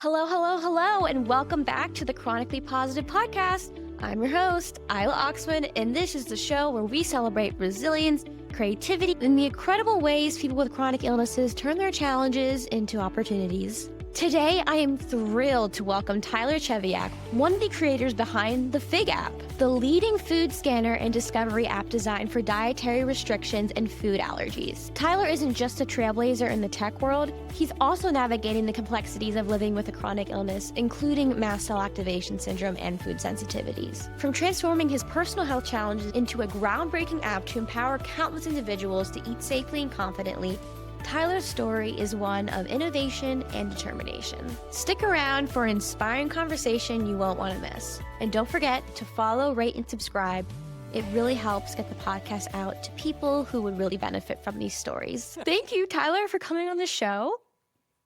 Hello, hello, hello, and welcome back to the Chronically Positive Podcast. I'm your host, Isla Oxman, and this is the show where we celebrate resilience, creativity, and the incredible ways people with chronic illnesses turn their challenges into opportunities. Today, I am thrilled to welcome Tyler Scheviak, one of the creators behind the Fig app, the leading food scanner and discovery app designed for dietary restrictions and food allergies. Tyler isn't just a trailblazer in the tech world, he's also navigating the complexities of living with a chronic illness, including mast cell activation syndrome and food sensitivities. From transforming his personal health challenges into a groundbreaking app to empower countless individuals to eat safely and confidently, Tyler's story is one of innovation and determination. Stick around for an inspiring conversation you won't want to miss. And don't forget to follow, rate, and subscribe. It really helps get the podcast out to people who would really benefit from these stories. Thank you, Tyler, for coming on the show.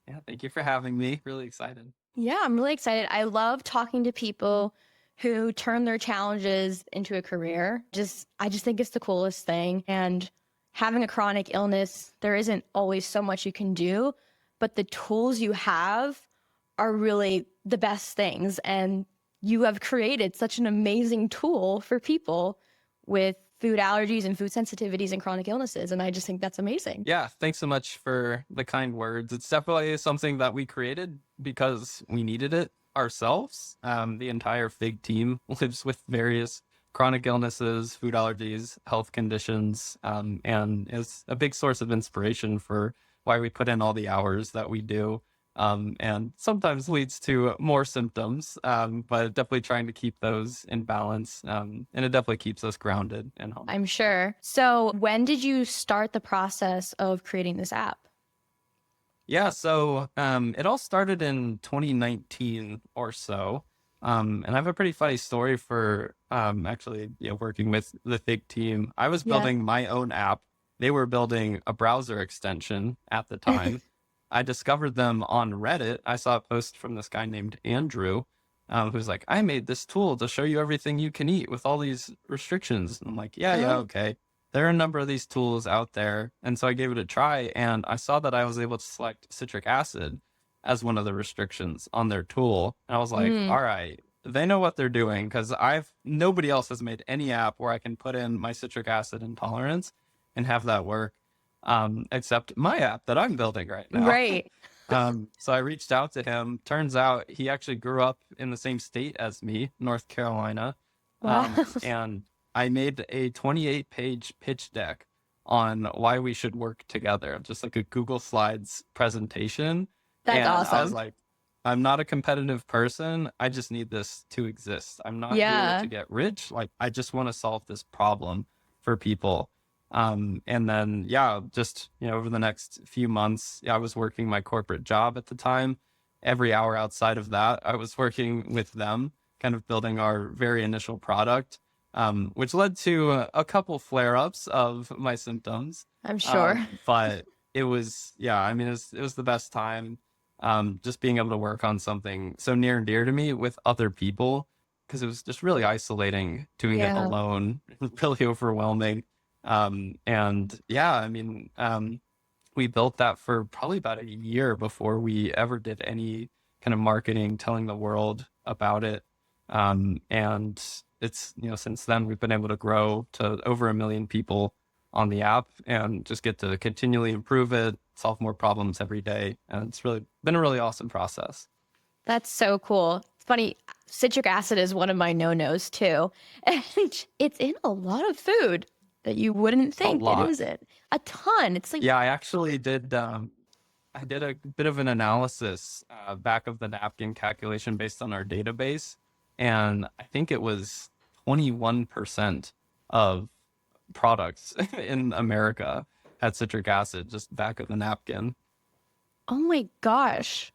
Yeah, thank you for having me. Really excited. Yeah, I'm really excited. I love talking to people who turn their challenges into a career. I just think it's the coolest thing. And having a chronic illness, there isn't always so much you can do, but the tools you have are really the best things. And you have created such an amazing tool for people with food allergies and food sensitivities and chronic illnesses. And I just think that's amazing. Yeah, thanks so much for the kind words. It's definitely something that we created because we needed it ourselves. The entire Fig team lives with various chronic illnesses, food allergies, health conditions, and is a big source of inspiration for why we put in all the hours that we do, and sometimes leads to more symptoms, but definitely trying to keep those in balance, and it definitely keeps us grounded and home. I'm sure. So when did you start the process of creating this app? Yeah, so it all started in 2019 or so. And I have a pretty funny story for actually working with the Fig team. I was building my own app. They were building a browser extension at the time. I discovered them on Reddit. I saw a post from this guy named Andrew, who's like, I made this tool to show you everything you can eat with all these restrictions. And I'm like, yeah, okay. There are a number of these tools out there. And so I gave it a try, and I saw that I was able to select citric acid as one of the restrictions on their tool. And I was like, all right, they know what they're doing, because nobody else has made any app where I can put in my citric acid intolerance and have that work, except my app that I'm building right now. Right. So I reached out to him. Turns out he actually grew up in the same state as me, North Carolina. Wow. And I made a 28-page pitch deck on why we should work together, just like a Google Slides presentation. That's awesome. I was like, I'm not a competitive person. I just need this to exist. I'm not here to get rich. Like, I just want to solve this problem for people. And then, just, over the next few months, I was working my corporate job at the time. Every hour outside of that, I was working with them, kind of building our very initial product, which led to a couple flare-ups of my symptoms. I'm sure. But it was, it was the best time. Just being able to work on something so near and dear to me with other people, because it was just really isolating doing it alone, really overwhelming. We built that for probably about a year before we ever did any kind of marketing, telling the world about it. And it's, since then we've been able to grow to over 1 million people on the app and just get to continually improve it, solve more problems every day. And it's really been a really awesome process. That's so cool. It's funny. Citric acid is one of my no-nos too. And it's in a lot of food that you wouldn't think it isn't. A ton. It's like, I actually did. I did a bit of an analysis back of the napkin calculation based on our database. And I think it was 21% of products in America had citric acid just back of the napkin. Oh my gosh.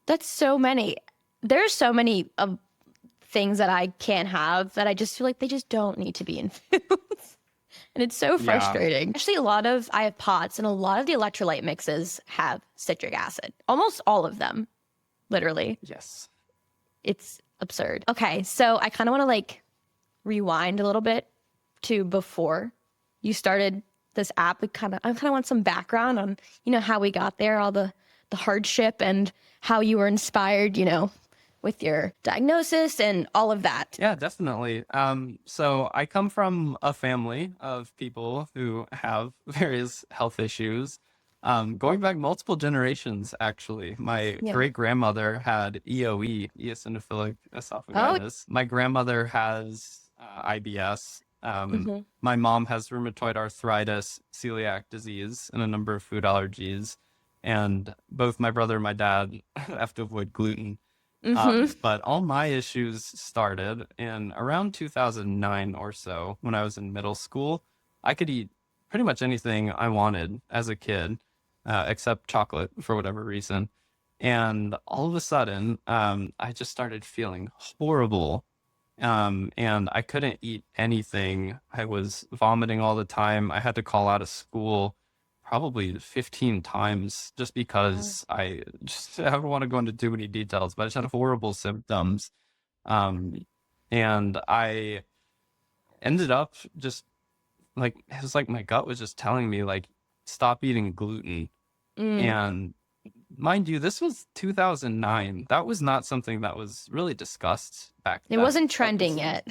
That's so many. There's so many things that I can't have that I just feel like they just don't need to be in foods. And it's so frustrating. Actually, I have pots, and a lot of the electrolyte mixes have citric acid. Almost all of them, literally. Yes. It's absurd. Okay, so I kind of want to rewind a little bit to before you started this app. I kind of want some background on, how we got there, all the the hardship and how you were inspired, with your diagnosis and all of that. Yeah, definitely. So I come from a family of people who have various health issues, going back multiple generations, actually. My Yeah. great grandmother had EOE, eosinophilic Oh, esophagitis. My grandmother has IBS. mhm. My mom has rheumatoid arthritis, celiac disease, and a number of food allergies. And both my brother and my dad have to avoid gluten. But all my issues started in around 2009 or so when I was in middle school. I could eat pretty much anything I wanted as a kid, except chocolate for whatever reason. And all of a sudden, I just started feeling horrible. And I couldn't eat anything. I was vomiting all the time. I had to call out of school probably 15 times just Wow. because I don't want to go into too many details, but I just had horrible symptoms. Um, and I ended up just like, it was like my gut was just telling me, like, stop eating gluten. Mm. And mind you, this was 2009. That was not something that was really discussed back It then. wasn't But trending yet.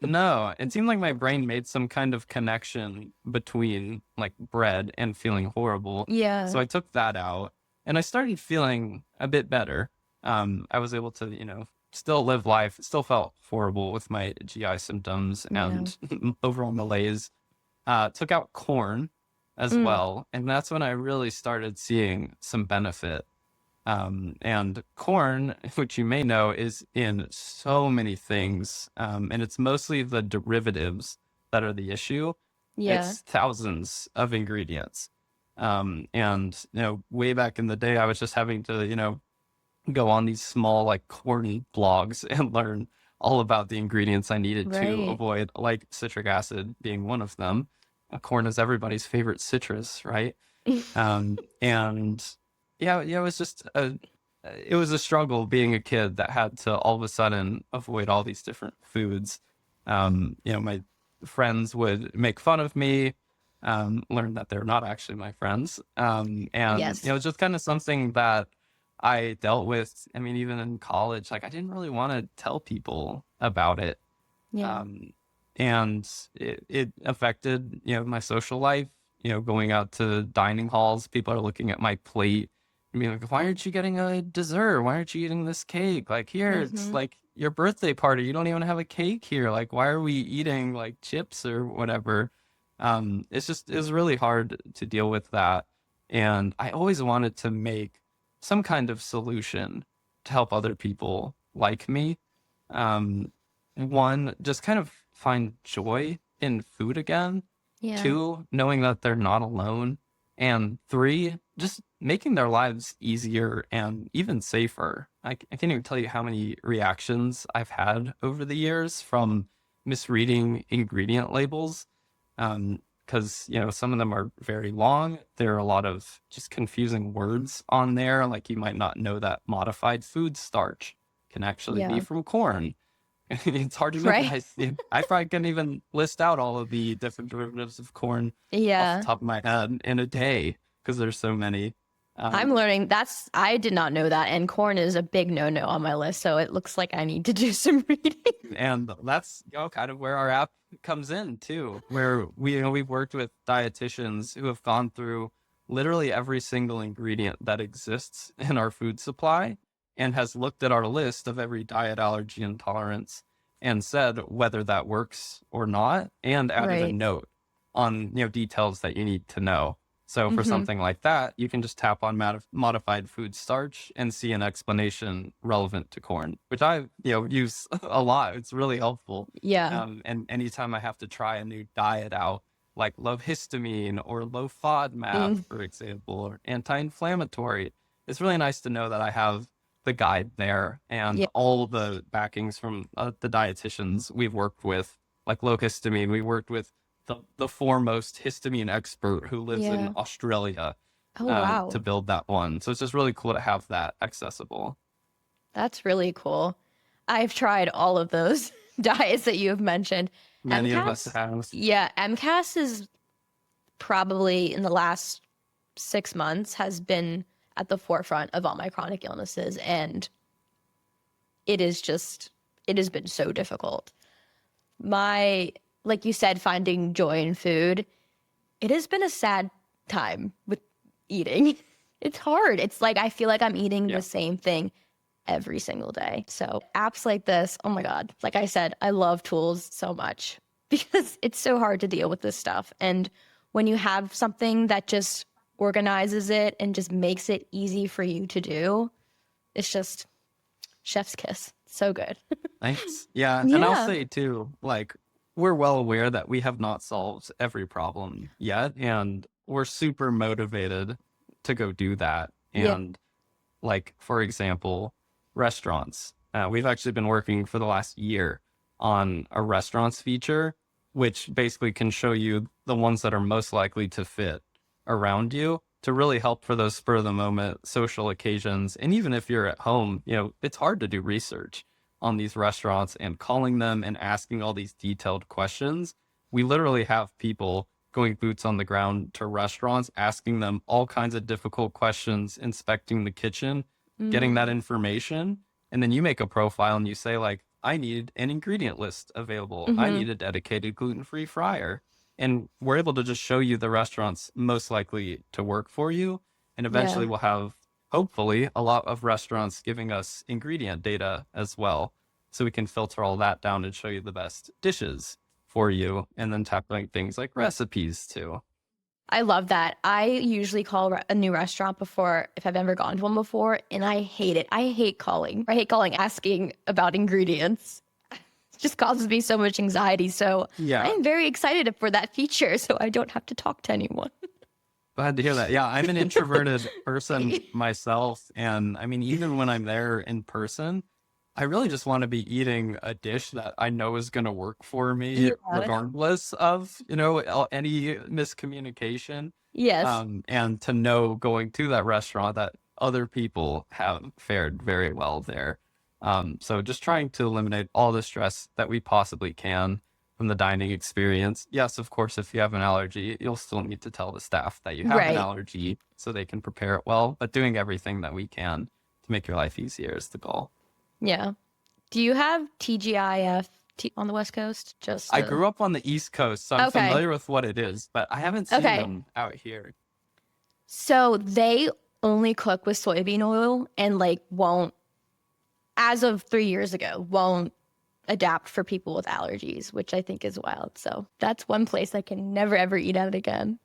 no, it seemed like my brain made some kind of connection between like bread and feeling horrible. So Yeah. I took that out and I started feeling a bit better. I was able to, still live life, still felt horrible with my GI symptoms Yeah. and overall malaise. Took out corn as Mm. well. And that's when I really started seeing some benefit. And corn, which you may know, is in so many things. And it's mostly the derivatives that are the issue. Yeah. It's thousands of ingredients. And way back in the day, I was just having to, go on these small like corn blogs and learn all about the ingredients I needed to Right. avoid, like citric acid being one of them. Corn is everybody's favorite citrus, right? And yeah, it was just it was a struggle being a kid that had to all of a sudden avoid all these different foods. My friends would make fun of me, learn that they're not actually my friends. And Yes. it's just kind of something that I dealt with. I mean, even in college, like I didn't really want to tell people about it. Yeah. And it affected, my social life, going out to dining halls, people are looking at my plate and being like, why aren't you getting a dessert? Why aren't you eating this cake? Like here, it's Mhm. like your birthday party. You don't even have a cake here. Like, why are we eating like chips or whatever? It was really hard to deal with that. And I always wanted to make some kind of solution to help other people like me. Um, One, just kind of find joy in food again. Yeah. Two, knowing that they're not alone. And three, just making their lives easier and even safer. I can't even tell you how many reactions I've had over the years from misreading ingredient labels. Because, some of them are very long. There are a lot of just confusing words on there. Like you might not know that modified food starch can actually be Yeah. from corn. It's hard to Right. memorize. I probably couldn't even list out all of the different derivatives of corn off Yeah. the top of my head in a day because there's so many. I'm learning I did not know that. And corn is a big no-no on my list. So it looks like I need to do some reading. And that's kind of where our app comes in too, where we've worked with dietitians who have gone through literally every single ingredient that exists in our food supply and has looked at our list of every diet, allergy, intolerance and said whether that works or not, and added a Right. note on details that you need to know. So for Mhm. something like that, you can just tap on modified food starch and see an explanation relevant to corn, which I use a lot. It's really helpful. Yeah. And anytime I have to try a new diet out, like low histamine or low FODMAP, for example, or anti-inflammatory, it's really nice to know that I have the guide there and Yeah. all the backings from the dietitians we've worked with, like low histamine. We worked with the foremost histamine expert who lives in Yeah. Australia Oh, wow. to build that one. So it's just really cool to have that accessible. That's really cool. I've tried all of those diets that you have mentioned. Many of us MCAS? have. Yeah, MCAS is probably in the last 6 months has been at the forefront of all my chronic illnesses. And it has been so difficult. Like you said, finding joy in food, it has been a sad time with eating. It's hard. It's like, I feel like I'm eating the same thing every single day. So apps like this, oh my God, like I said, I love tools so much because it's so hard to deal with this stuff. And when you have something that just organizes it and just makes it easy for you to do, it's just chef's kiss. So good. Thanks. Yeah. And I'll say too, like, we're well aware that we have not solved every problem yet. And we're super motivated to go do that. And like, for example, restaurants. We've actually been working for the last year on a restaurants feature, which basically can show you the ones that are most likely to fit around you to really help for those spur of the moment social occasions. And even if you're at home, you know, it's hard to do research on these restaurants and calling them and asking all these detailed questions. We literally have people going boots on the ground to restaurants, asking them all kinds of difficult questions, inspecting the kitchen, getting that information. And then you make a profile and you say, like, I need an ingredient list available. I need a dedicated gluten-free fryer. And we're able to just show you the restaurants most likely to work for you. And eventually we'll have, hopefully, a lot of restaurants giving us ingredient data as well. So we can filter all that down and show you the best dishes for you. And then tackling things like recipes too. I love that. I usually call a new restaurant before, if I've ever gone to one before, and I hate it. I hate calling, asking about ingredients. It just causes me so much anxiety. So I'm very excited for that feature so I don't have to talk to anyone. Glad to hear that. Yeah, I'm an introverted person myself. And I mean, even when I'm there in person, I really just want to be eating a dish that I know is going to work for me, regardless of, you know, any miscommunication. Yes. And to know going to that restaurant that other people have fared very well there. So just trying to eliminate all the stress that we possibly can from the dining experience. Yes, of course, if you have an allergy, you'll still need to tell the staff that you have an allergy so they can prepare it well, but doing everything that we can to make your life easier is the goal. Yeah. Do you have TGIF on the West Coast? I grew up on the East Coast, so I'm familiar with what it is, but I haven't seen them out here. So they only cook with soybean oil and like won't, as of 3 years ago, won't adapt for people with allergies, which I think is wild. So that's one place I can never, ever eat at again.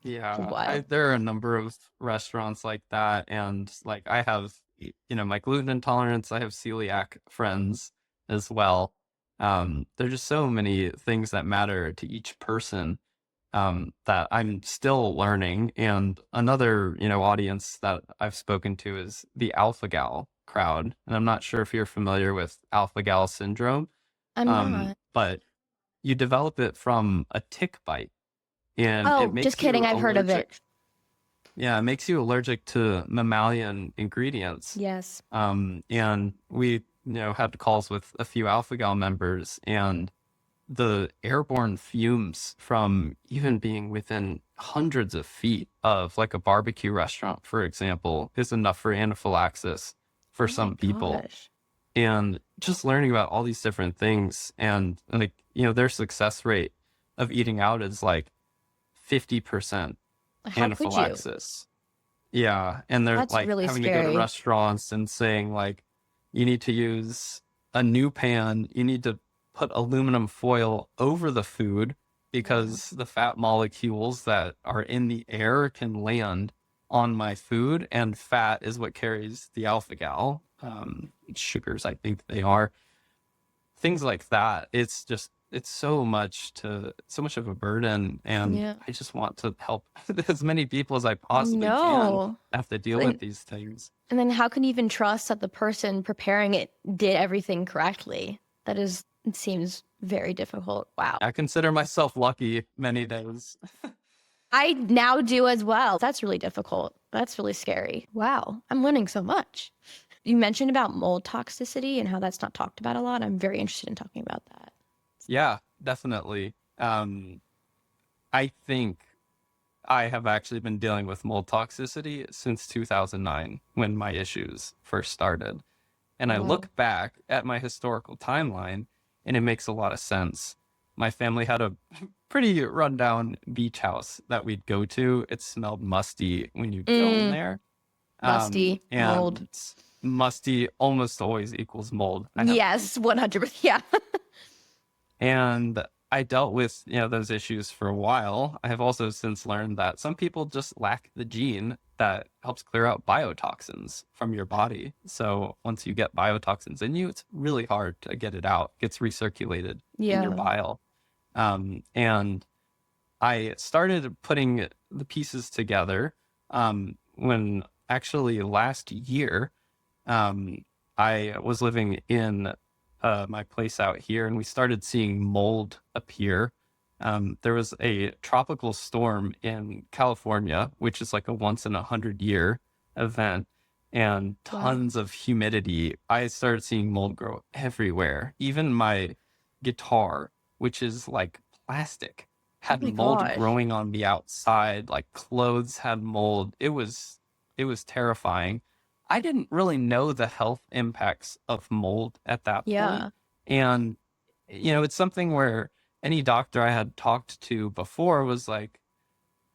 Yeah, there are a number of restaurants like that. And like I have, you know, my gluten intolerance, I have celiac friends as well. There's just so many things that matter to each person that I'm still learning. And another, you know, audience that I've spoken to is the alpha gal crowd. And I'm not sure if you're familiar with alpha gal syndrome. I'm not. But you develop it from a tick bite. And it makes just kidding. I've heard of it. Yeah, it makes you allergic to mammalian ingredients. Yes. And we, you know, had calls with a few alpha gal members, and the airborne fumes from even being within hundreds of feet of like a barbecue restaurant, for example, is enough for anaphylaxis for some people. And just learning about all these different things, and like, you know, their success rate of eating out is like 50% anaphylaxis. Yeah. And they're like really having scary. to go to restaurants and saying like, you need to use a new pan, you need to put aluminum foil over the food because the fat molecules that are in the air can land on my food, and fat is what carries the alpha gal. Sugars, I think they are. Things like that. It's so much of a burden, and I just want to help as many people as I possibly can have to deal with these things. And then how can you even trust that the person preparing it did everything correctly? It seems very difficult. Wow. I consider myself lucky many days. I now do as well. That's really difficult. That's really scary. Wow. I'm learning so much. You mentioned about mold toxicity and how that's not talked about a lot. I'm very interested in talking about that. Yeah, definitely. I think I have actually been dealing with mold toxicity since 2009 when my issues first started. And I Wow. look back at my historical timeline and it makes a lot of sense. My family had a pretty rundown beach house that we'd go to. It smelled musty when you'd go in Mm, there. musty, mold. And musty almost always equals mold. I have Yes, 100%. Yeah. And I dealt with, those issues for a while. I have also since learned that some people just lack the gene that helps clear out biotoxins from your body. So once you get biotoxins in you, it's really hard to get it out. It gets recirculated in your Yeah. bile. And I started putting the pieces together when actually last year I was living in my place out here, and we started seeing mold appear. There was a tropical storm in California, which is like a once in 100-year event, and Wow. tons of humidity. I started seeing mold grow everywhere. Even my guitar, which is like plastic, Oh had my mold gosh. growing on the outside. Like clothes had mold. It was terrifying. I didn't really know the health impacts of mold at that point. Yeah. And, it's something where any doctor I had talked to before was like,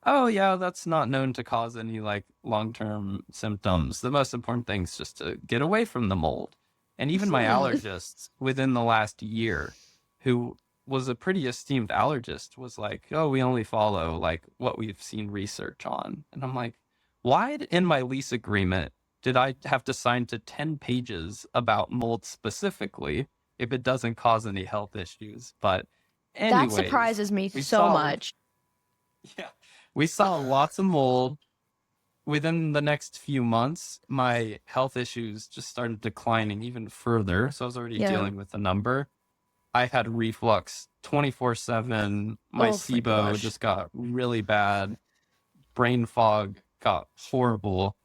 oh, yeah, that's not known to cause any like long term symptoms. The most important thing is just to get away from the mold. And even my Hmm. allergist within the last year, who was a pretty esteemed allergist, was like, oh, we only follow like what we've seen research on. And I'm like, why in my lease agreement did I have to sign to 10 pages about mold specifically if it doesn't cause any health issues? But That anyways, surprises me we so saw much. yeah, we saw lots of mold. Within the next few months, my health issues just started declining even further. So I was already Yeah. dealing with a number. I had reflux 24/7. My Oh my SIBO gosh. just got really bad. Brain fog got horrible.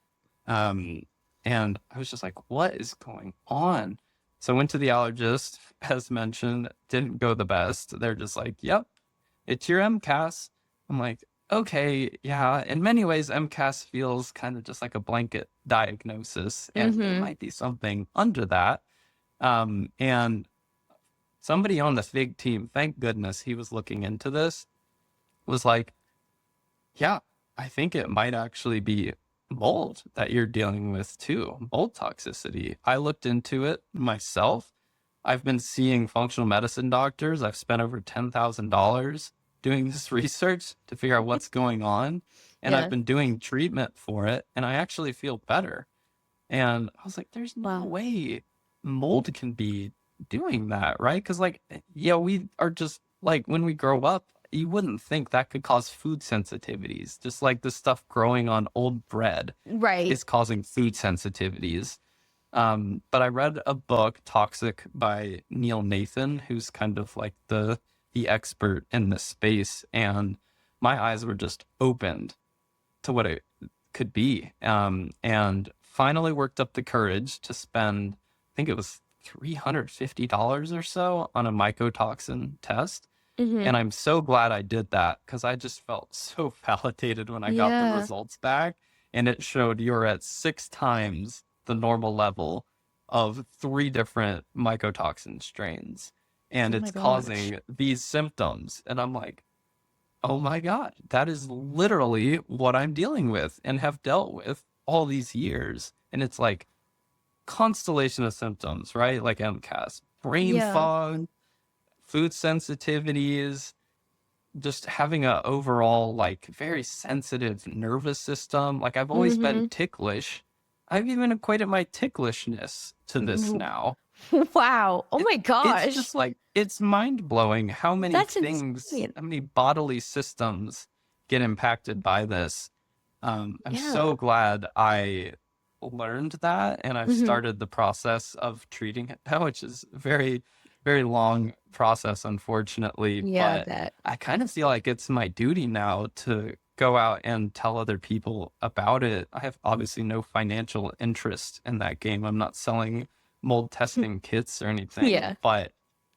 Um, and I was just like, what is going on? So I went to the allergist, as mentioned, didn't go the best. They're just like, yep, it's your MCAS. I'm like, okay, yeah. In many ways, MCAS feels kind of just like a blanket diagnosis, and there Mm-hmm. might be something under that. And somebody on the FIG team, thank goodness he was looking into this, was like, yeah, I think it might actually be mold that you're dealing with too, mold toxicity. I looked into it myself. I've been seeing functional medicine doctors. I've spent over $10,000 doing this research to figure out what's going on. And I've Yeah. been doing treatment for it, and I actually feel better. And I was like, there's no Wow. way mold can be doing that, right? Because, like, we are just like when we grow up, you wouldn't think that could cause food sensitivities, just like the stuff growing on old bread Right. is causing food sensitivities. But I read a book, Toxic by Neil Nathan, who's kind of like the expert in this space, and my eyes were just opened to what it could be. And finally worked up the courage to spend, I think it was $350 or so on a mycotoxin test. Mm-hmm. And I'm so glad I did that because I just felt so validated when I got the Yeah. results back. And it showed you're at 6 times the normal level of 3 different mycotoxin strains. And Oh my it's gosh. causing these symptoms. And I'm like, oh my God, that is literally what I'm dealing with and have dealt with all these years. And it's like constellation of symptoms, right? Like MCAS, brain Yeah. fog, food sensitivities, just having a overall like very sensitive nervous system. Like I've always been Mm-hmm. ticklish. I've even equated my ticklishness to this now. Wow. Oh It, my it's gosh. just like it's mind blowing how many That's things, insane. how many bodily systems get impacted by this. I'm Yeah. so glad I learned that and I've Mm-hmm. started the process of treating it now, which is very, very long process, unfortunately. Yeah, I But bet. I kind of feel like it's my duty now to go out and tell other people about it. I have obviously no financial interest in that game. I'm not selling mold testing kits or anything, Yeah. but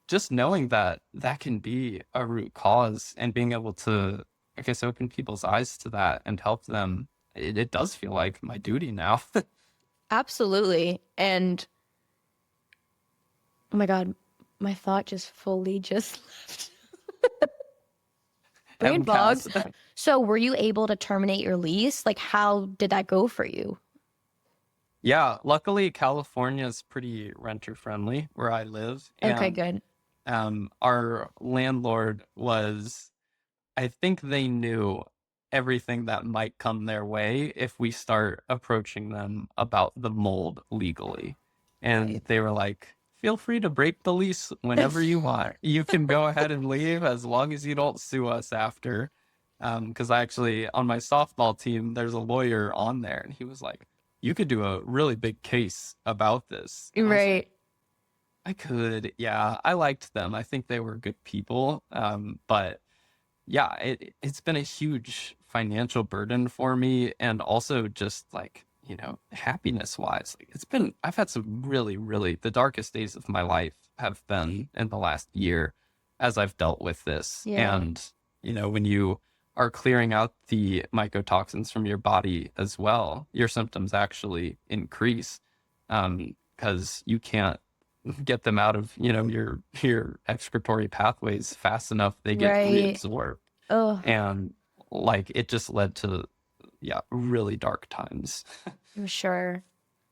just knowing that that can be a root cause and being able to I guess, open people's eyes to that and help them, it does feel like my duty now. Absolutely. And oh my God, my thought just fully just left. Brain fog. MCAS. So were you able to terminate your lease? Like, how did that go for you? Yeah, luckily California is pretty renter friendly where I live. Okay, And good. our landlord was, I think they knew everything that might come their way if we start approaching them about the mold legally. And Right. they were like, feel free to break the lease whenever you want. You can go ahead and leave as long as you don't sue us after. Because I actually, on my softball team, there's a lawyer on there, and he was like, you could do a really big case about this. And I was like, Right. I could. Yeah, I liked them. I think they were good people. But yeah, it's been a huge financial burden for me, and also just like, happiness wise, like I've had some really, really, the darkest days of my life have been in the last year as I've dealt with this. Yeah. And, when you are clearing out the mycotoxins from your body as well, your symptoms actually increase, because you can't get them out of, your excretory pathways fast enough. They get Right. reabsorbed. Oh, And like, it just led to, really dark times. I'm sure.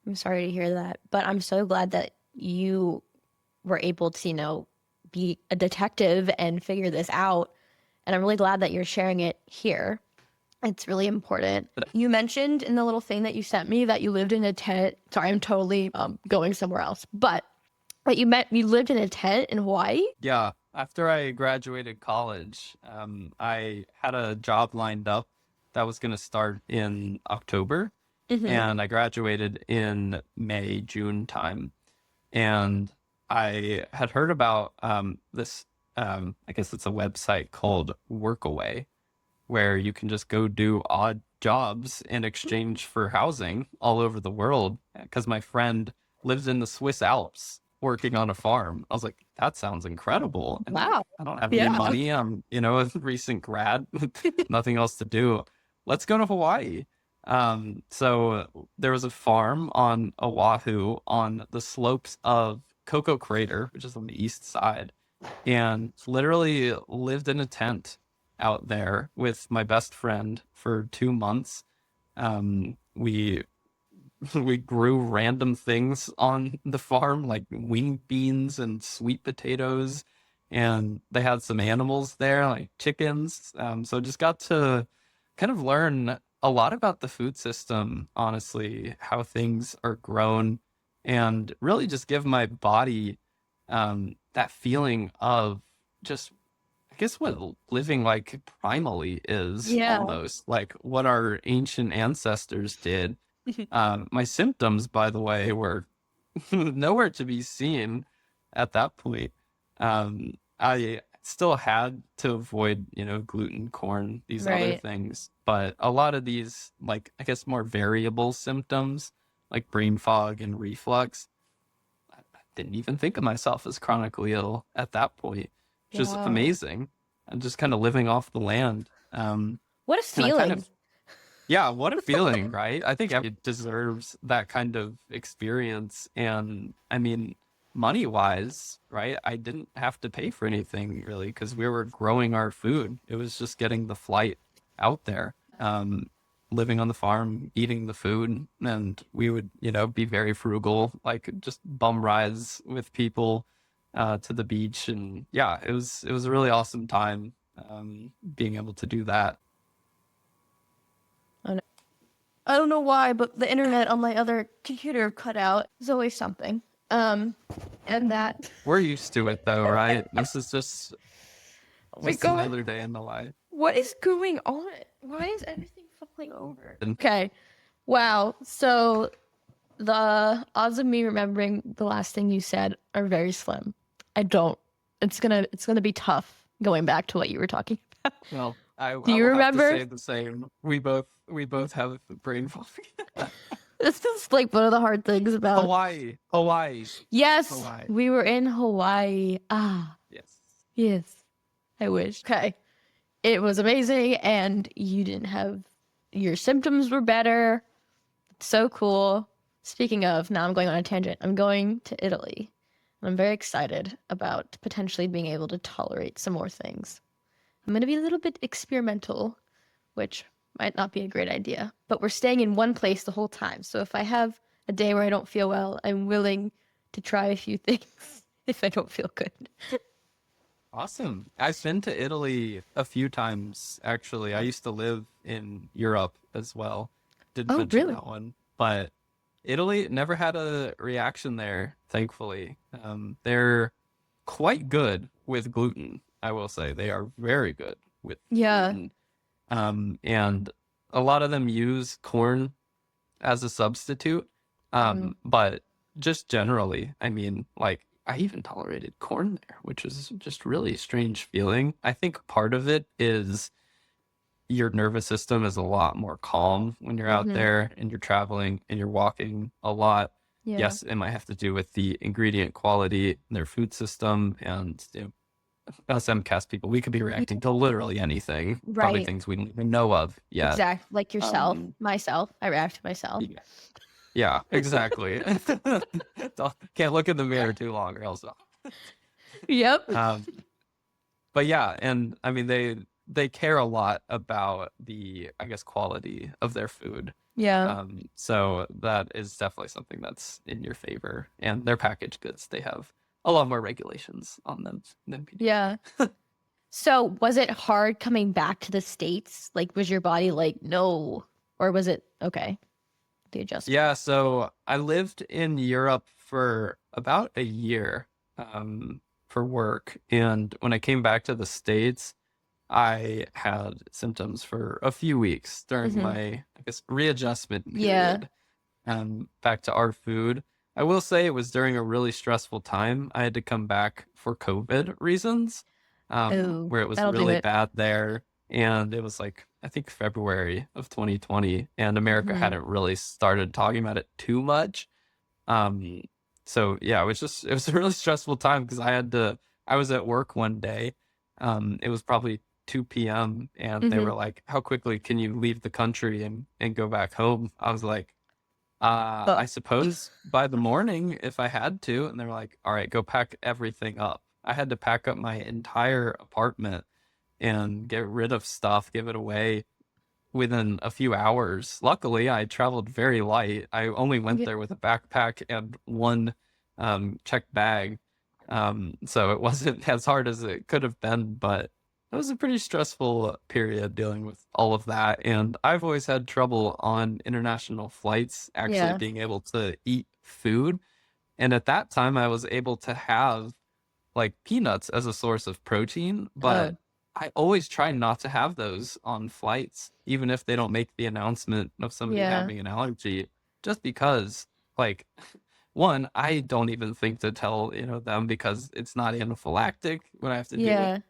I'm sorry to hear that. But I'm so glad that you were able to, be a detective and figure this out. And I'm really glad that you're sharing it here. It's really important. You mentioned in the little thing that you sent me that you lived in a tent. Sorry, I'm totally going somewhere else. But you lived in a tent in Hawaii? Yeah. After I graduated college, I had a job lined up that was going to start in October. Mm-hmm. And I graduated in May, June time. And I had heard about this, I guess it's a website called Workaway, where you can just go do odd jobs in exchange for housing all over the world. Because my friend lives in the Swiss Alps working on a farm. I was like, that sounds incredible. And Wow. I don't have Yeah. any money. I'm, a recent grad, nothing else to do. Let's go to Hawaii. So there was a farm on Oahu on the slopes of Coco Crater, which is on the east side, and literally lived in a tent out there with my best friend for 2 months. We we grew random things on the farm, like winged beans and sweet potatoes, and they had some animals there, like chickens. So just got to kind of learn a lot about the food system, honestly, how things are grown, and really just give my body that feeling of just, I guess, what living like primally is. Yeah. Almost like what our ancient ancestors did. My symptoms, by the way, were nowhere to be seen at that point. I still had to avoid, gluten, corn, these other Right. things. But a lot of these, like, I guess, more variable symptoms, like brain fog and reflux, I didn't even think of myself as chronically ill at that point, which is Wow. amazing. I'm just kind of living off the land. What a And I feeling. kind of, yeah, what a feeling, right? I think everybody deserves that kind of experience. And I mean, money wise, right? I didn't have to pay for anything really because we were growing our food. It was just getting the flight out there, living on the farm, eating the food. And we would, be very frugal, like just bum rides with people to the beach. And yeah, it was a really awesome time being able to do that. I don't know why, but the internet on my other computer cut out. There's always something. And that. We're used to it though, right? This is just, Oh my just God. another day in the life. What is going on? Why is everything falling over? Okay. Wow. So the odds of me remembering the last thing you said are very slim. It's gonna be tough going back to what you were talking about. Well, I Do you will remember? have to say the same. We both have brain fog. This is like one of the hard things about Hawaii. Yes, Hawaii. we were in Hawaii. Yes. Yes. I wish. Okay. it was amazing, and your symptoms were better. So cool. Speaking of, now I'm going on a tangent. I'm going to Italy. I'm very excited about potentially being able to tolerate some more things. I'm going to be a little bit experimental, which might not be a great idea. But we're staying in one place the whole time. So if I have a day where I don't feel well, I'm willing to try a few things if I don't feel good. Awesome. I've been to Italy a few times, actually. I used to live in Europe as well. Didn't Oh, mention really? that one. But Italy never had a reaction there, thankfully. They're quite good with gluten, I will say. They are very good with Yeah. gluten. And a lot of them use corn as a substitute. But just generally, I mean, like, I even tolerated corn there, which is just really strange feeling. I think part of it is your nervous system is a lot more calm when you're out there and you're traveling and you're walking a lot. Yeah. Yes, it might have to do with the ingredient quality in their food system, and us MCAS people, we could be reacting to literally anything, probably Right. things we don't even know of yet. Exactly. Like yourself, Um, myself. I react to myself. Yeah, exactly. Can't look in the mirror too long or else. Yep. But yeah, and I mean they care a lot about the, I guess, quality of their food. Yeah. So that is definitely something that's in your favor. And their packaged goods, they have a lot more regulations on them than we do. Yeah. So was it hard coming back to the States? Like, was your body like, no? Or was it okay? The adjustment. Yeah, so I lived in Europe for about a year for work. And when I came back to the States, I had symptoms for a few weeks during my, I guess, readjustment Yeah. period back to our food. I will say it was during a really stressful time. I had to come back for COVID reasons, Oh, where it was that'll do really it. bad there. And it was like, I think February of 2020, and America hadn't really started talking about it too much. So yeah, it was a really stressful time because I was at work one day. It was probably 2 p.m. and they were like, how quickly can you leave the country and go back home? I was like, I suppose by the morning if I had to. And they were like, all right, go pack everything up. I had to pack up my entire apartment and get rid of stuff, give it away within a few hours. Luckily, I traveled very light. I only went there with a backpack and one checked bag. So it wasn't as hard as it could have been, but it was a pretty stressful period dealing with all of that. And I've always had trouble on international flights actually being able to eat food. And at that time, I was able to have like peanuts as a source of protein, but I always try not to have those on flights, even if they don't make the announcement of somebody having an allergy, just because, like, one, I don't even think to tell, them because it's not anaphylactic when I have to do it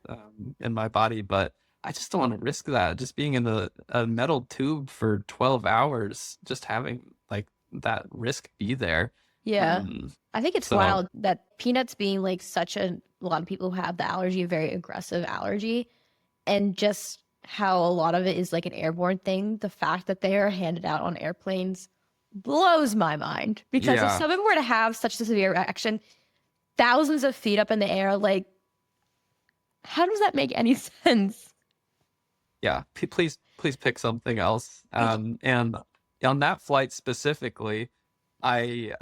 in my body, but I just don't want to risk that. Just being in a metal tube for 12 hours, just having like that risk be there. Yeah. I think it's So wild that peanuts being like a lot of people who have the allergy, a very aggressive allergy, and just how a lot of it is like an airborne thing. The fact that they are handed out on airplanes blows my mind, because if someone were to have such a severe reaction, thousands of feet up in the air, like, how does that make any sense? Yeah, please pick something else. And on that flight specifically, I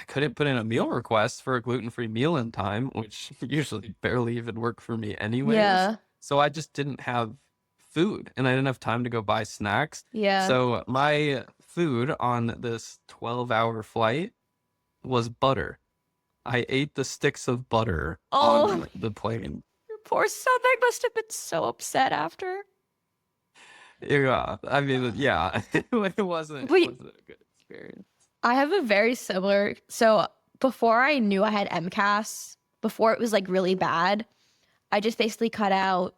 couldn't put in a meal request for a gluten-free meal in time, which usually barely even worked for me anyways. Yeah. So I just didn't have food and I didn't have time to go buy snacks. Yeah. So my food on this 12-hour flight was butter. I ate the sticks of butter on the plane. Your poor stomach must have been so upset after. Yeah, I mean, yeah, it wasn't a good experience. I have a very similar. So before I knew I had MCAS, before it was like really bad, I just basically cut out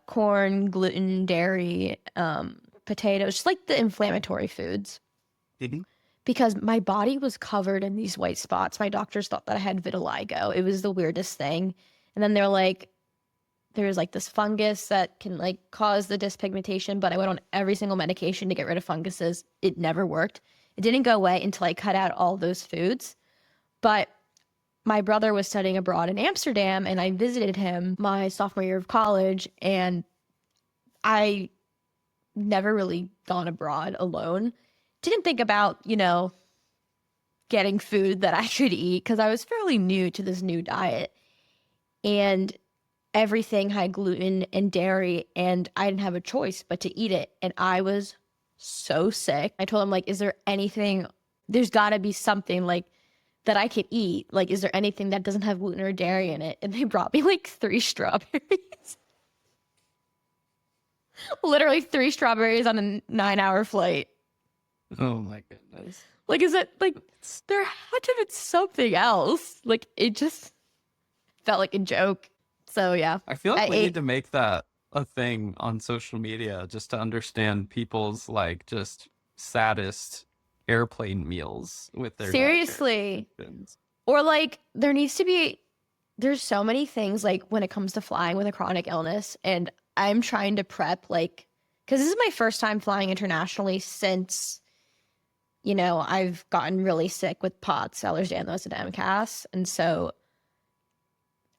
corn, gluten, dairy, potatoes, just like the inflammatory foods. Because my body was covered in these white spots. My doctors thought that I had vitiligo. It was the weirdest thing. And then they're like, there's like this fungus that can like cause the dyspigmentation, but I went on every single medication to get rid of funguses. It never worked. It didn't go away until I cut out all those foods. But my brother was studying abroad in Amsterdam, and I visited him my sophomore year of college, and I never really gone abroad alone. Didn't think about, getting food that I could eat because I was fairly new to this new diet. And everything had gluten and dairy, and I didn't have a choice but to eat it. And I was so sick. I told him, like, is there anything, there's got to be something like that I could eat. Like, is there anything that doesn't have gluten or dairy in it? And they brought me like 3 strawberries. Literally 3 strawberries on a 9-hour flight. Oh my goodness. Like, is it like there had to have been something else? Like, it just felt like a joke. So yeah, I feel like we need to make that a thing on social media just to understand people's like just saddest airplane meals with their seriously. Or like there's so many things like when it comes to flying with a chronic illness, and I'm trying to prep like, because this is my first time flying internationally since I've gotten really sick with POTS, Ehlers-Danlos, and MCAS. And so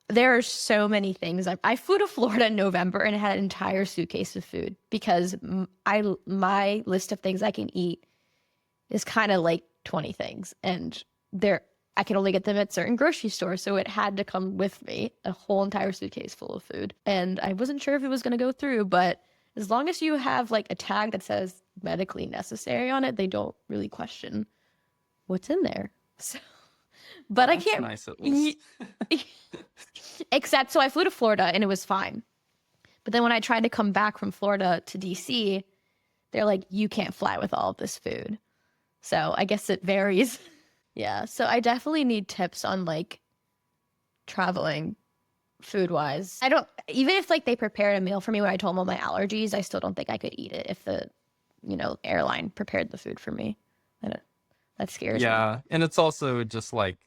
there are so many things. I flew to Florida in November and had an entire suitcase of food because my list of things I can eat is kind of like 20 things. And I can only get them at certain grocery stores. So it had to come with me, a whole entire suitcase full of food. And I wasn't sure if it was going to go through, but as long as you have like a tag that says medically necessary on it, they don't really question what's in there. So, but I can't. Nice at least. Except, so I flew to Florida and it was fine. But then when I tried to come back from Florida to DC, they're like, you can't fly with all of this food. So I guess it varies. Yeah. So I definitely need tips on like traveling food wise. Even if like they prepared a meal for me when I told them all my allergies, I still don't think I could eat it if the, airline prepared the food for me. That scares me. Yeah. And it's also just like,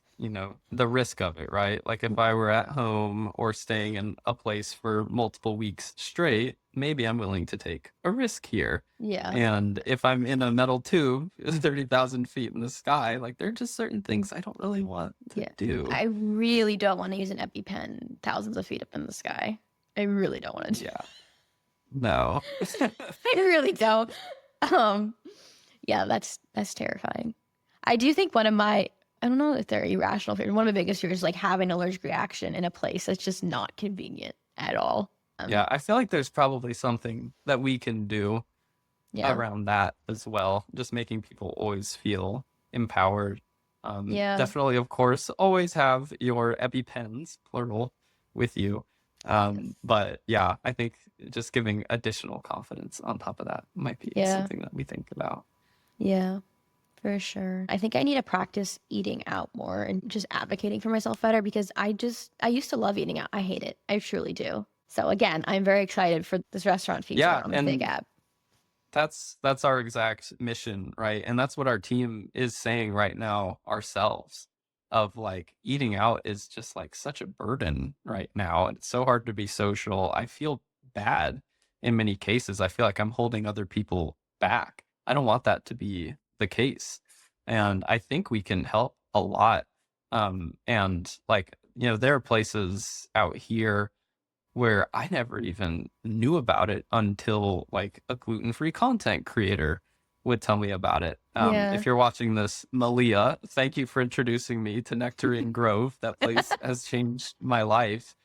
the risk of it, right? Like if I were at home or staying in a place for multiple weeks straight, maybe I'm willing to take a risk here. Yeah. And if I'm in a metal tube 30,000 feet in the sky, like there are just certain things I don't really want to do. I really don't want to use an EpiPen thousands of feet up in the sky. I really don't want to do. Yeah. No. I really don't. Yeah, that's terrifying. I do think I don't know if they're irrational fears. One of my biggest fears is like having an allergic reaction in a place that's just not convenient at all. Yeah, I feel like there's probably something that we can do around that as well. Just making people always feel empowered. Definitely, of course, always have your EpiPens, plural, with you. But yeah, I think just giving additional confidence on top of that might be something that we think about. Yeah. For sure. I think I need to practice eating out more and just advocating for myself better because I used to love eating out. I hate it. I truly do. So again, I'm very excited for this restaurant feature on the Big App. That's our exact mission, right? And that's what our team is saying right now ourselves, of like eating out is just like such a burden right now. And it's so hard to be social. I feel bad in many cases. I feel like I'm holding other people back. I don't want that to be the case, and I think we can help a lot. And like there are places out here where I never even knew about it until like a gluten-free content creator would tell me about it. If you're watching this, Malia, thank you for introducing me to Nectarine Grove. That place has changed my life.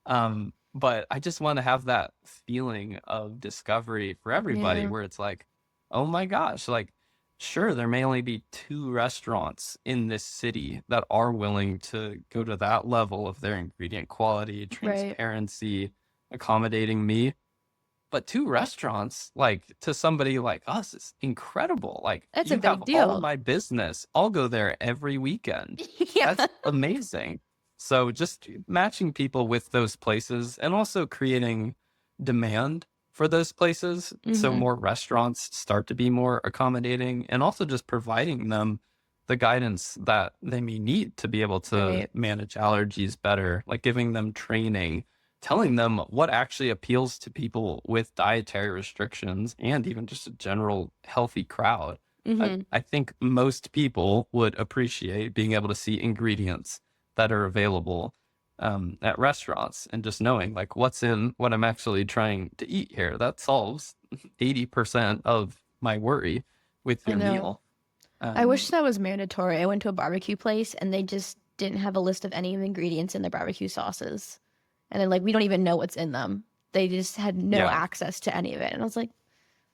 But I just want to have that feeling of discovery for everybody where it's like, oh my gosh, like, sure, there may only be 2 restaurants in this city that are willing to go to that level of their ingredient quality, transparency, accommodating me. But 2 restaurants, like to somebody like us, is incredible. Like that's you a big have deal. all of my business. I'll go there every weekend. That's amazing. So just matching people with those places and also creating demand for those places. So more restaurants start to be more accommodating, and also just providing them the guidance that they may need to be able to manage allergies better, like giving them training telling them what actually appeals to people with dietary restrictions and even just a general healthy crowd. I think most people would appreciate being able to see ingredients that are available at restaurants and just knowing like what's in what I'm actually trying to eat here. That solves 80% of my worry with I your know. meal. I wish that was mandatory. I went to a barbecue place and they just didn't have a list of any of the ingredients in their barbecue sauces. And then, like, we don't even know what's in them. They just had no Yeah. access to any of it. And I was like,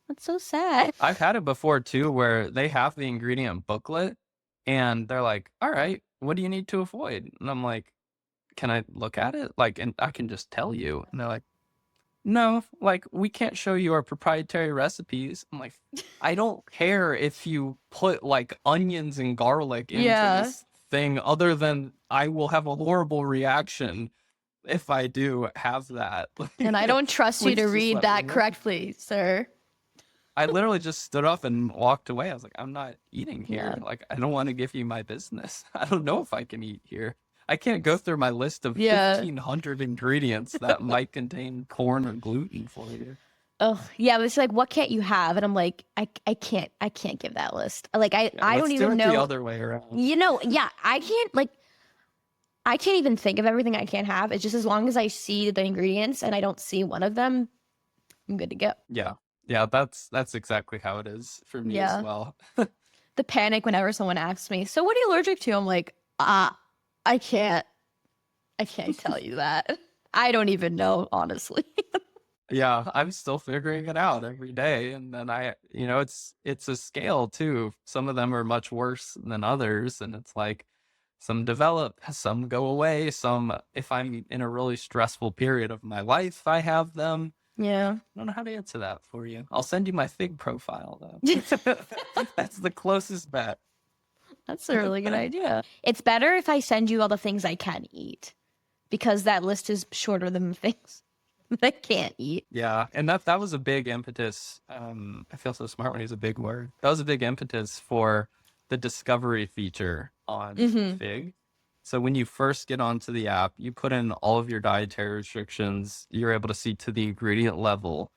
that's so sad. I've had it before too, where they have the ingredient booklet and they're like, all right, what do you need to avoid? And I'm like, can I look at it? Like, and I can just tell you. And they're like, no, like, we can't show you our proprietary recipes. I'm like, I don't care if you put like onions and garlic into Yeah. this thing, other than I will have a horrible reaction if I do have that. And I don't trust you Please to just read let me that know. correctly, sir. I literally just stood up and walked away. I was like, I'm not eating here. Yeah. Like, I don't want to give you my business. I don't know if I can eat here. I can't go through my list of Yeah. 1,500 ingredients that might contain corn or gluten for you. Oh, yeah, but it's like, what can't you have? And I'm like, I can't give that list. Like, I Let's don't do even it know. the other way around. Yeah, I can't even think of everything I can't have. It's just as long as I see the ingredients and I don't see one of them, I'm good to go. Yeah. Yeah, that's exactly how it is for me Yeah. as well. The panic whenever someone asks me, so what are you allergic to? I'm like, I can't tell you that. I don't even know, honestly. Yeah, I'm still figuring it out every day. And then it's a scale too. Some of them are much worse than others. And it's like some develop, some go away. Some, if I'm in a really stressful period of my life, I have them. Yeah. I don't know how to answer that for you. I'll send you my fig profile though. That's the closest bet. That's a really good idea. It's better if I send you all the things I can eat, because that list is shorter than the things that I can't eat. Yeah, and that was a big impetus. I feel so smart when I use a big word. That was a big impetus for the discovery feature on Fig. So when you first get onto the app, you put in all of your dietary restrictions. You're able to see to the ingredient level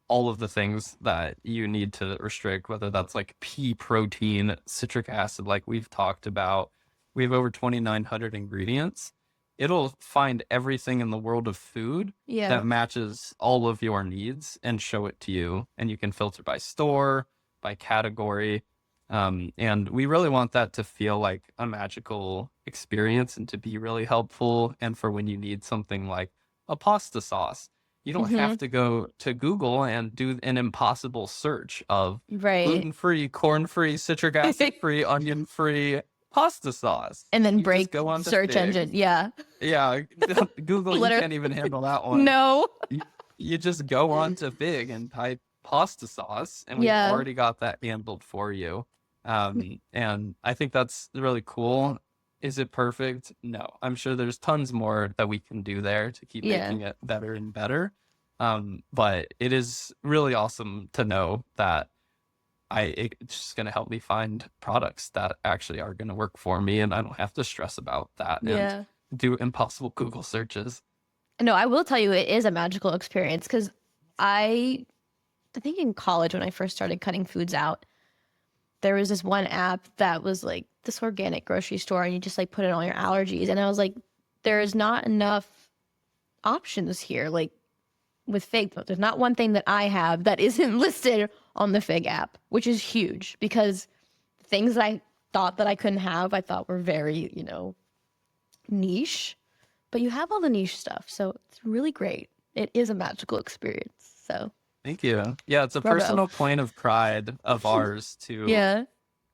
all of the things that you need to restrict, whether that's like pea protein, citric acid, like we've talked about. We have over 2,900 ingredients. It'll find everything in the world of food Yeah. that matches all of your needs and show it to you. And you can filter by store, by category. And we really want that to feel like a magical experience and to be really helpful. And for when you need something like a pasta sauce, you don't have to go to Google and do an impossible search of Right. gluten-free, corn-free, citric acid-free, onion-free pasta sauce. And then You just break go onto search Fig. engine. Yeah. Yeah, Google, you Literally. can't even handle that one. No. You just go onto Fig and type pasta sauce, and we've Yeah. already got that handled for you. And I think that's really cool. Is it perfect? No. I'm sure there's tons more that we can do there to keep Yeah. making it better and better. But it is really awesome to know that it's just going to help me find products that actually are going to work for me, and I don't have to stress about that Yeah. and do impossible Google searches. No, I will tell you, it is a magical experience, because I think in college when I first started cutting foods out, there was this one app that was like this organic grocery store, and you just like put in all your allergies. And I was like, there is not enough options here. Like with Fig, there's not one thing that I have that isn't listed on the Fig app, which is huge, because things that I thought that I couldn't have, I thought were very, niche. But you have all the niche stuff, so it's really great. It is a magical experience. So Thank you. Yeah, it's a Bravo. personal point of pride of ours to yeah.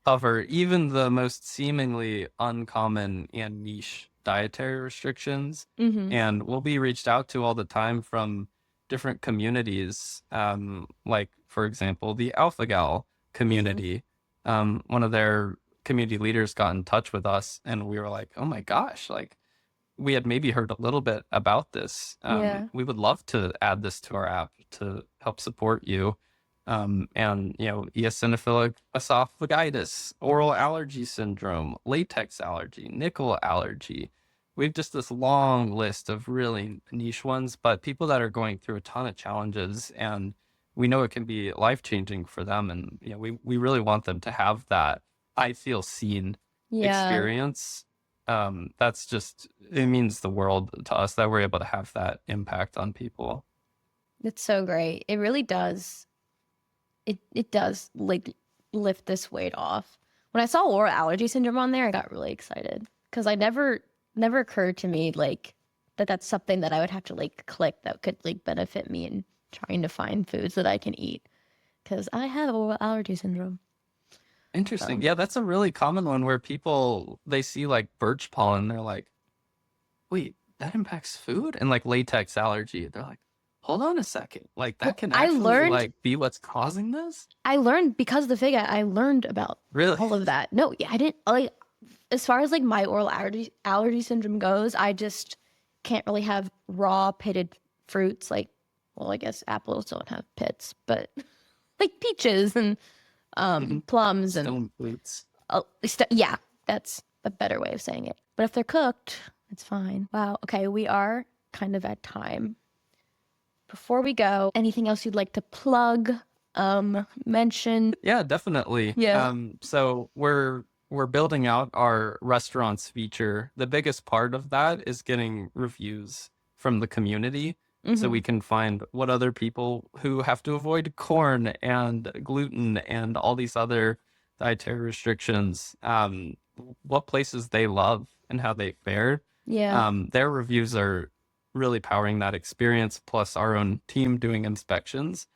cover even the most seemingly uncommon and niche dietary restrictions. And we'll be reached out to all the time from different communities, like, for example, the Alpha Gal community. One of their community leaders got in touch with us, and we were like, oh my gosh, like, we had maybe heard a little bit about this. Yeah. We would love to add this to our app to help support you. And, eosinophilic esophagitis, oral allergy syndrome, latex allergy, nickel allergy. we've just this long list of really niche ones, but people that are going through a ton of challenges, and we know it can be life-changing for them. And, we really want them to have that I feel seen Yeah, experience. That's just, it means the world to us that we're able to have that impact on people. it's so great. It really does. It does like lift this weight off. When I saw oral allergy syndrome on there, I got really excited because I never occurred to me like that's something that I would have to like click that could like benefit me in trying to find foods that I can eat because I have oral allergy syndrome. Interesting. Yeah, that's a really common one where people, they see like birch pollen, they're like, wait, that impacts food? And like latex allergy, they're like, hold on a second. Like that can I actually learned like be what's causing this? because of the fig, I learned about Really? all of that. No, yeah, I didn't like as far as like my oral allergy syndrome goes, I just can't really have raw pitted fruits like well, I guess apples don't have pits, but like peaches and plums and Stone fruits. yeah, that's a better way of saying it. But if they're cooked, it's fine. Wow. Okay, we are kind of at time. Before we go, anything else you'd like to plug, mention? Yeah, definitely. Yeah. So we're building out our restaurants feature. The biggest part of that is getting reviews from the community so we can find what other people who have to avoid corn and gluten and all these other dietary restrictions, what places they love and how they fare. Yeah. Their reviews are really powering that experience, plus our own team doing inspections.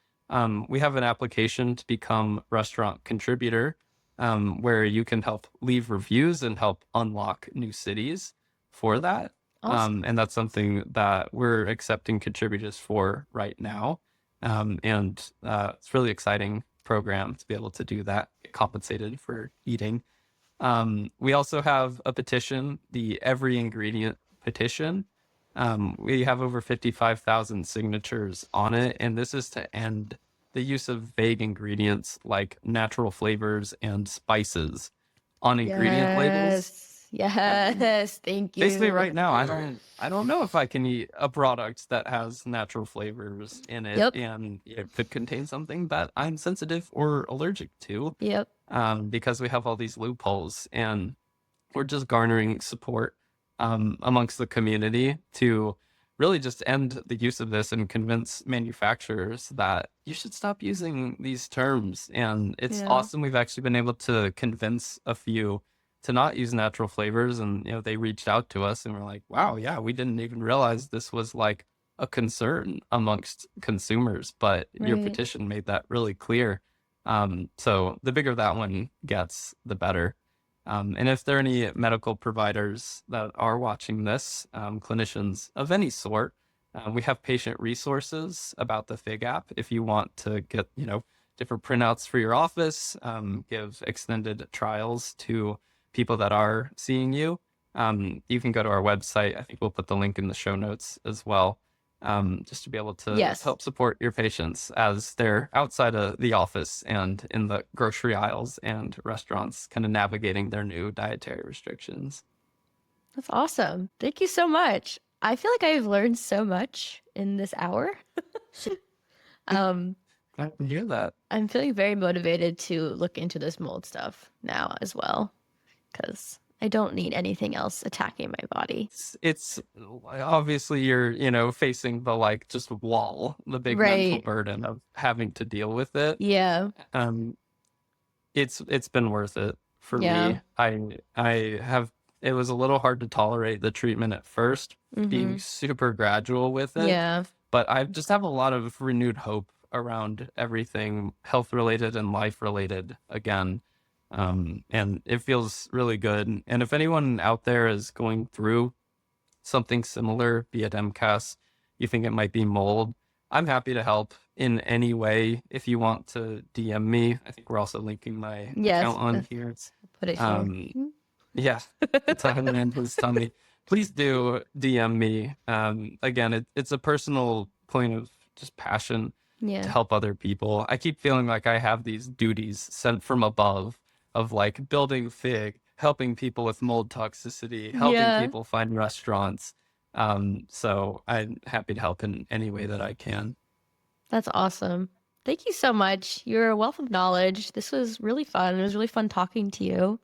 We have an application to become restaurant contributor, where you can help leave reviews and help unlock new cities for that. Awesome. And that's something that we're accepting contributors for right now. And it's a really exciting program to be able to do that, get compensated for eating. We also have a petition, the Every Ingredient petition. We have over 55,000 signatures on it, and this is to end the use of vague ingredients like natural flavors and spices on ingredient labels. Yes. Thank you. Basically, right now, I don't know if I can eat a product that has natural flavors in it, Yep. and it could contain something that I'm sensitive or allergic to. Yep. Because we have all these loopholes, and we're just garnering support amongst the community to really just end the use of this and convince manufacturers that you should stop using these terms. And it's Yeah. awesome. We've actually been able to convince a few to not use natural flavors, and they reached out to us and we're like, wow, yeah, we didn't even realize this was like a concern amongst consumers, but your Right. petition made that really clear. So the bigger that one gets, the better. And if there are any medical providers that are watching this, clinicians of any sort, we have patient resources about the FIG app. If you want to get, different printouts for your office, give extended trials to people that are seeing you, you can go to our website. I think we'll put the link in the show notes as well, just to be able to Yes. help support your patients as they're outside of the office and in the grocery aisles and restaurants, kind of navigating their new dietary restrictions. That's awesome. Thank you so much. I feel like I've learned so much in this hour. I can hear that. I'm feeling very motivated to look into this mold stuff now as well, because I don't need anything else attacking my body. It's obviously you're, facing the just wall, the big mental Right. burden of having to deal with it. Yeah. It's been worth it for Yeah. me. It was a little hard to tolerate the treatment at first, being Mhm. super gradual with it. Yeah. But I just have a lot of renewed hope around everything health related and life related again. And it feels really good. And if anyone out there is going through something similar, be it MCAS, you think it might be mold, I'm happy to help in any way. If you want to DM me, I think we're also linking my Yes. account on here. Put it here. Um, Yeah, it's on Andrew's tummy. Please do DM me. Again, it's a personal point of just passion to Yeah. help other people. I keep feeling like I have these duties sent from above of building FIG, helping people with mold toxicity, helping Yeah. people find restaurants. So I'm happy to help in any way that I can. That's awesome. Thank you so much. You're a wealth of knowledge. This was really fun. It was really fun talking to you.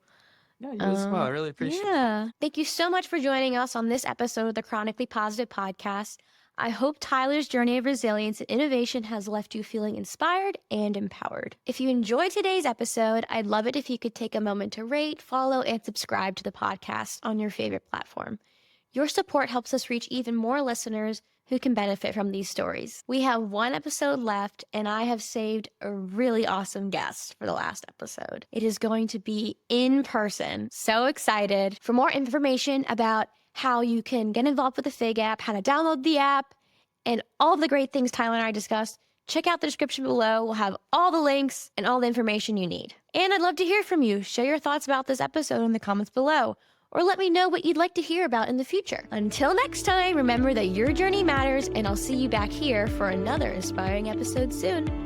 Yeah, you as well. I really appreciate it. Yeah. Thank you so much for joining us on this episode of the Chronically Positive Podcast. I hope Tyler's journey of resilience and innovation has left you feeling inspired and empowered. If you enjoyed today's episode, I'd love it if you could take a moment to rate, follow, and subscribe to the podcast on your favorite platform. Your support helps us reach even more listeners who can benefit from these stories. We have one episode left, and I have saved a really awesome guest for the last episode. It is going to be in person. So excited. For more information about how you can get involved with the FIG app, how to download the app, and all the great things Tyler and I discussed, check out the description below. We'll have all the links and all the information you need. And I'd love to hear from you. Share your thoughts about this episode in the comments below, or let me know what you'd like to hear about in the future. Until next time, remember that your journey matters, and I'll see you back here for another inspiring episode soon.